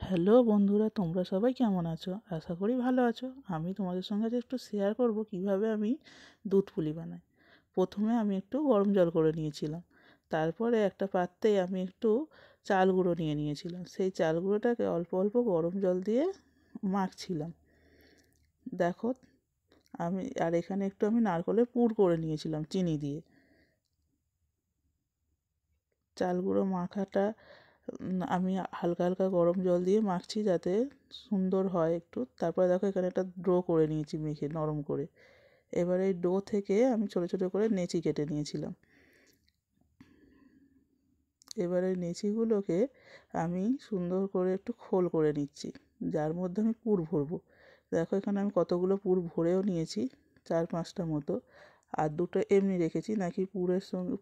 Hello বন্ধুরা, তোমরা সবাই কেমন আছো? আশা করি ভালো আছো। আমি তোমাদের সঙ্গে আজ একটু শেয়ার করব কিভাবে আমি দুধ পুলি বানাই। প্রথমে আমি একটু গরম জল করে নিয়েছিলাম, তারপরে একটা পাত্রে আমি একটু চাল গুঁড়ো নিয়ে নিয়েছিলাম। সেই চাল গুঁড়োটাকে অল্প অল্প গরম জল দিয়ে মাখছিলাম। দেখো, এখানে একটু আমি নারকেলের পুর করে নিয়েছিলাম চিনি দিয়ে। চাল গুঁড়ো মাখাটা আমি হালকা হালকা গরম জল দিয়ে মাখছি যাতে সুন্দর হয় একটু। তারপরে দেখো, এখানে একটা ডো করে নিয়েছি মেখে নরম করে। এবার এই ডো থেকে আমি ছোটো ছোটো করে নেচি কেটে নিয়েছিলাম। এবার এই নেচিগুলোকে আমি সুন্দর করে একটু খোল করে নিচ্ছি, যার মধ্যে আমি পুর ভরবো। দেখো, এখানে আমি কতগুলো পুর ভরেও নিয়েছি, 4-5টা মতো। আর দুটো এমনি রেখেছি, নাকি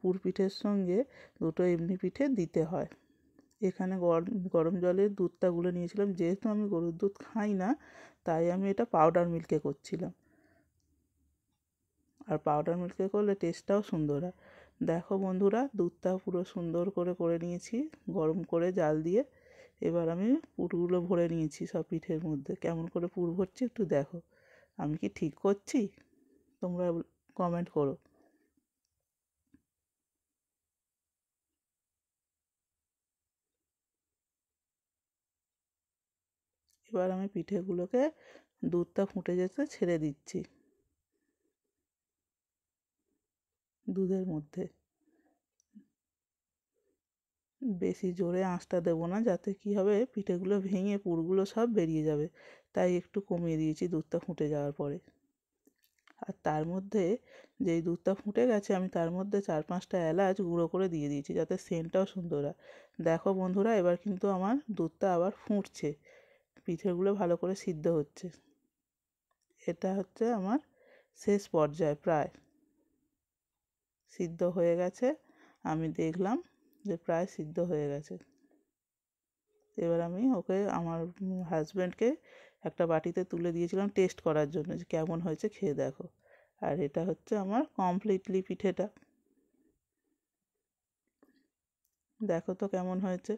পুর পিঠের সঙ্গে দুটো এমনি পিঠে দিতে হয়। এখানে গরম গরম জলে দুধটা গুলে নিয়েছিলাম। যেহেতু আমি গরুর দুধ খাই না, তাই আমি এটা পাউডার মিল্কে করছিলাম। আর পাউডার মিল্কে করলে টেস্টটাও সুন্দর হয়। দেখো বন্ধুরা, দুধটা পুরো সুন্দর করে করে নিয়েছি গরম করে জাল দিয়ে। এবার আমি পুরগুলো ভরে নিয়েছি সব পিঠের মধ্যে। কেমন করে পুর ভরছি একটু দেখো। আমি কি ঠিক করছি? তোমরা কমেন্ট করো। এবার আমি পিঠেগুলোকে দুধটা ফুটে যেতে ছেড়ে দিচ্ছি দুধের মধ্যে। বেশি জোরে আঁচটা দেবো না, যাতে কী হবে, পিঠেগুলো ভেঙে পুরগুলো সব বেরিয়ে যাবে। তাই একটু কমিয়ে দিয়েছি দুধটা ফুটে যাওয়ার পরে। আর তার মধ্যে, যেই দুধটা ফুটে গেছে, আমি তার মধ্যে 4-5টা এলাচ গুঁড়ো করে দিয়ে দিয়েছি যাতে সেন্টটাও সুন্দর হয়। দেখো বন্ধুরা, এবার কিন্তু আমার দুধটা আবার ফুটছে, পিঠেগুলো ভালো করে সিদ্ধ হচ্ছে। এটা হচ্ছে আমার শেষ পর্যায়ে, প্রায় সিদ্ধ হয়ে গেছে। আমি দেখলাম যে প্রায় সিদ্ধ হয়ে গেছে। এবার আমি আমার হাজব্যান্ডকে একটা বাটিতে তুলে দিয়েছিলাম টেস্ট করার জন্য, যে কেমন হয়েছে খেয়ে দেখো। আর এটা হচ্ছে আমার কমপ্লিটলি পিঠেটা। দেখো তো কেমন হয়েছে।